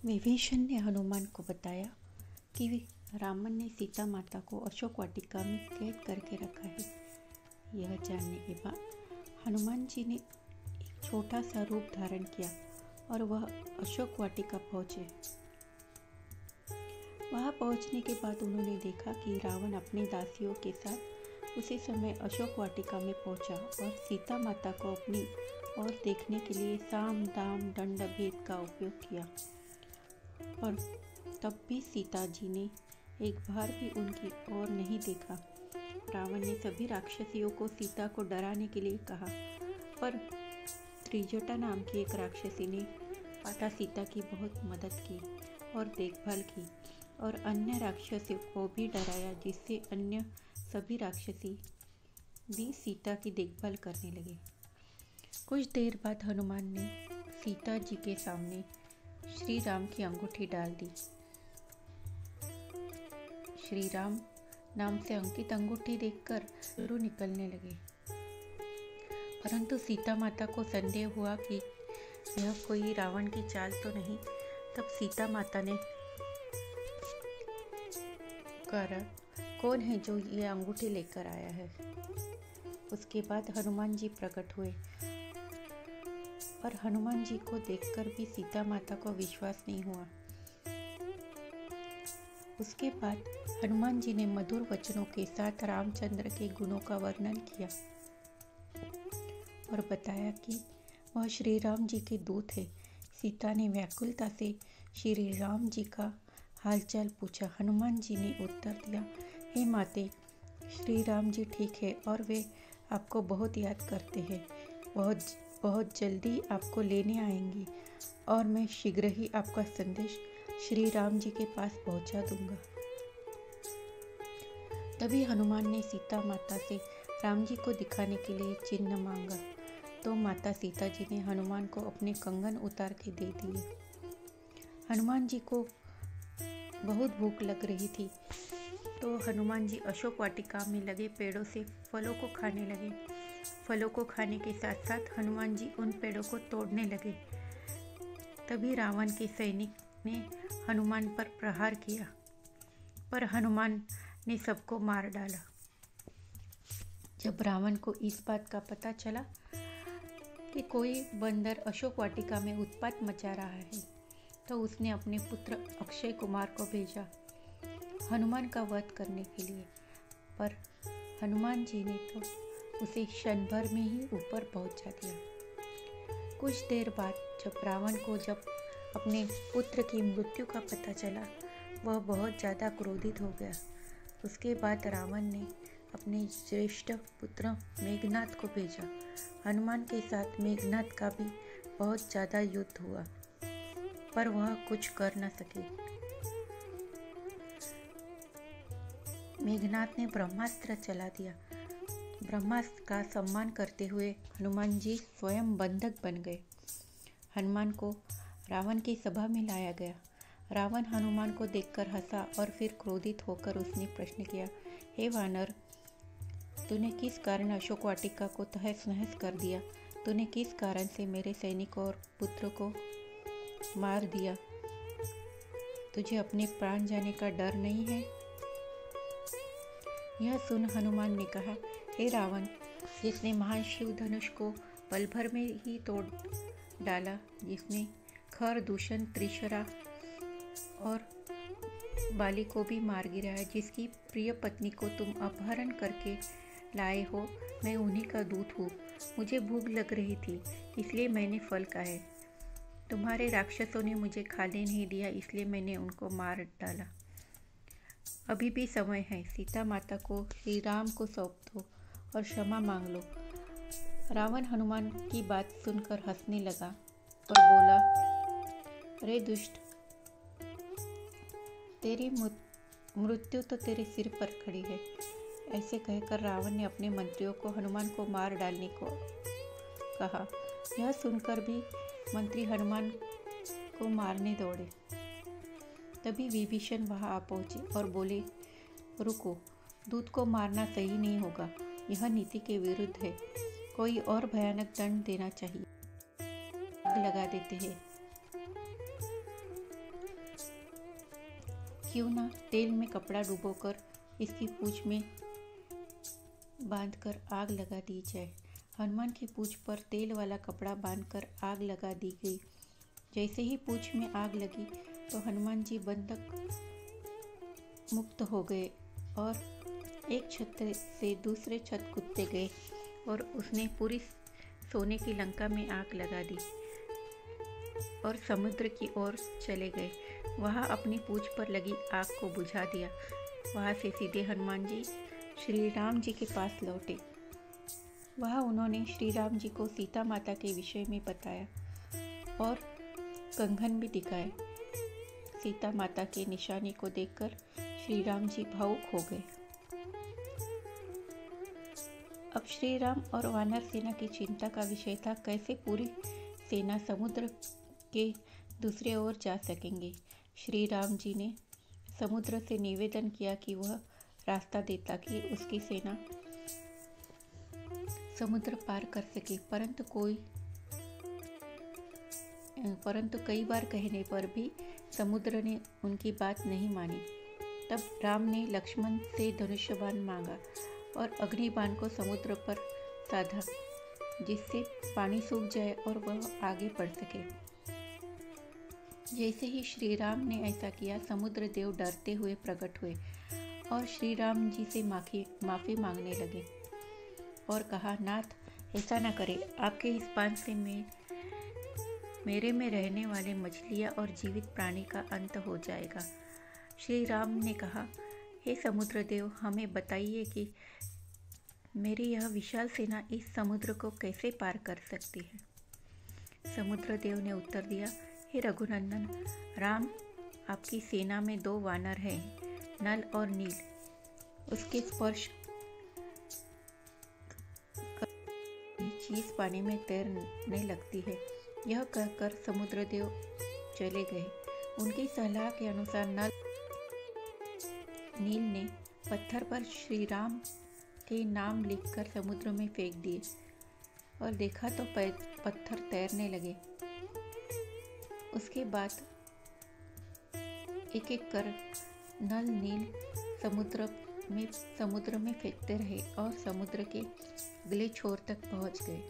विभीषण ने हनुमान को बताया कि रावण ने सीता माता को अशोक वाटिका में कैद करके रखा है। यह जानने के बाद हनुमान जी ने एक छोटा सा रूप धारण किया और वह अशोक वाटिका पहुँचे। वहां पहुंचने के बाद उन्होंने देखा कि रावण अपने दासियों के साथ उसी समय अशोक वाटिका में पहुंचा और सीता माता को अपनी ओर देखने के लिए साम दाम दंड भेद का उपयोग किया, और तब भी सीता जी ने एक बार भी उनकी ओर नहीं देखा। रावण ने सभी राक्षसियों को सीता को डराने के लिए कहा, पर त्रिजटा नाम की एक राक्षसी ने माता सीता की बहुत मदद की और देखभाल की और अन्य राक्षसियों को भी डराया, जिससे अन्य सभी राक्षसी भी सीता की देखभाल करने लगे। कुछ देर बाद हनुमान ने सीता जी के सामने श्री राम की अंगूठी डाल दी। श्री राम नाम से अंकित अंगूठी देखकर अश्रु निकलने लगे, परंतु सीता माता को संदेह हुआ कि यह कोई रावण की चाल तो नहीं। तब सीता माता ने कहा, कौन है जो ये अंगूठी लेकर आया है? उसके बाद हनुमान जी प्रकट हुए, पर हनुमान जी को देखकर भी सीता माता को विश्वास नहीं हुआ। उसके बाद हनुमान जी ने मधुर वचनों के साथ रामचंद्र के गुणों का वर्णन किया और बताया कि वह श्री राम जी के दूत है। सीता ने व्याकुलता से श्री राम जी का हालचाल पूछा। हनुमान जी ने उत्तर दिया, हे माते, श्री राम जी ठीक है और वे आपको बहुत याद करते हैं। बहुत जल्दी आपको लेने आएंगी और मैं शीघ्र ही आपका संदेश श्री राम जी के पास पहुंचा दूंगा। तभी हनुमान ने सीता माता से राम जी को दिखाने के लिए चिन्ह मांगा, तो माता सीता जी ने हनुमान को अपने कंगन उतार के दे दिए। हनुमान जी को बहुत भूख लग रही थी, तो हनुमान जी अशोक वाटिका में लगे पेड़ों से फलों को खाने लगे। फलों को खाने के साथ साथ हनुमान जी उन पेड़ों को तोड़ने लगे। तभी रावण के सैनिक ने हनुमान पर प्रहार किया, पर हनुमान ने सबको मार डाला। जब रावण को इस बात का पता चला कि कोई बंदर अशोक वाटिका में उत्पात मचा रहा है, तो उसने अपने पुत्र अक्षय कुमार को भेजा हनुमान का वध करने के लिए, पर हनुमान जी ने तो उसे क्षण भर में ही ऊपर पहुंचा दिया। कुछ देर बाद जब रावण को अपने पुत्र की मृत्यु का पता चला, वह बहुत ज़्यादा क्रोधित हो गया। उसके बाद रावण ने अपने श्रेष्ठ पुत्र मेघनाद को भेजा। हनुमान के साथ मेघनाद का भी बहुत ज़्यादा युद्ध हुआ, पर वह कुछ कर न सके। मेघनाद ने ब्रह्मास्त्र चला दिया। ब्रह्मास्त्र का सम्मान करते हुए हनुमान जी स्वयं बंधक बन गए। हनुमान को रावण की सभा में लाया गया। रावण हनुमान को देखकर हंसा और फिर क्रोधित होकर उसने प्रश्न किया, हे वानर, तूने किस कारण अशोक वाटिका को तहस नहस कर दिया? तूने किस कारण से मेरे सैनिकों और पुत्र को मार दिया? तुझे अपने प्राण जाने का डर नहीं है? यह सुन हनुमान ने कहा, हे रावण, जिसने महान शिव धनुष को पल भर में ही तोड़ डाला, जिसने खर, दूषण, त्रिशरा और बाली को भी मार गिराया, जिसकी प्रिय पत्नी को तुम अपहरण करके लाए हो, मैं उन्हीं का दूत हूँ। मुझे भूख लग रही थी, इसलिए मैंने फल खाए। तुम्हारे राक्षसों ने मुझे खाने नहीं दिया, इसलिए मैंने उनको मार डाला। अभी भी समय है, सीता माता को श्री राम को सौंप दो और क्षमा मांग लो। रावण हनुमान की बात सुनकर हंसने लगा और बोला, अरे दुष्ट, तेरी मृत्यु तो तेरे सिर पर खड़ी है। ऐसे कहकर रावण ने अपने मंत्रियों को हनुमान को मार डालने को कहा। यह सुनकर भी मंत्री हनुमान को मारने दौड़े। तभी विभीषण वहां आ पहुंचे और बोले, रुको, दूत को मारना सही नहीं होगा, यह नीति के विरुद्ध है। कोई और भयानक दंड देना चाहिए। आग लगा देते हैं। क्यों ना तेल में कपड़ा डुबोकर इसकी पूंछ में बांधकर आग लगा दी जाए। हनुमान की पूंछ पर तेल वाला कपड़ा बांधकर आग लगा दी गई। जैसे ही पूंछ में आग लगी तो हनुमान जी बंधक मुक्त हो गए और एक छत से दूसरे छत कूदते गए और उसने पूरी सोने की लंका में आग लगा दी और समुद्र की ओर चले गए। वहाँ अपनी पूंछ पर लगी आग को बुझा दिया। वहाँ से सीधे हनुमान जी श्री राम जी के पास लौटे। वहाँ उन्होंने श्री राम जी को सीता माता के विषय में बताया और कंगन भी दिखाए। सीता माता के निशानी को देखकर श्री राम जी भावुक हो गए। अब श्री राम और वानर सेना की चिंता का विषय था कैसे पूरी सेना समुद्र के दूसरे ओर जा सकेंगे। श्री राम जी ने समुद्र से निवेदन किया कि वह रास्ता दे ताकि उसकी सेना समुद्र पार कर सके, परंतु कई बार कहने पर भी समुद्र ने उनकी बात नहीं मानी। तब राम ने लक्ष्मण से धनुष्य बाण मांगा और अग्नि बाण को समुद्र पर साधा, जिससे पानी सूख जाए और वह आगे बढ़ सके। जैसे ही श्री राम ने ऐसा किया, समुद्र देव डरते हुए प्रकट हुए और श्री राम जी से माफ़ी मांगने लगे और कहा, नाथ ऐसा न करें, आपके इस बाण से मेरे में रहने वाले मछलियाँ और जीवित प्राणी का अंत हो जाएगा। श्री राम ने कहा, हे समुद्र देव, हमें बताइए कि मेरी यह विशाल सेना इस समुद्र को कैसे पार कर सकती है। समुद्र देव ने उत्तर दिया, हे रघुनंदन राम, आपकी सेना में 2 वानर हैं, नल और नील। उसके स्पर्श चीज पानी में तैरने लगती है। यह कहकर समुद्र देव चले गए। उनकी सलाह के अनुसार नील ने पत्थर पर श्री राम के नाम लिखकर समुद्र में फेंक दिए और देखा तो पत्थर तैरने लगे। उसके बाद एक एक कर नल नील समुद्र में फेंकते रहे और समुद्र के अगले छोर तक पहुंच गए।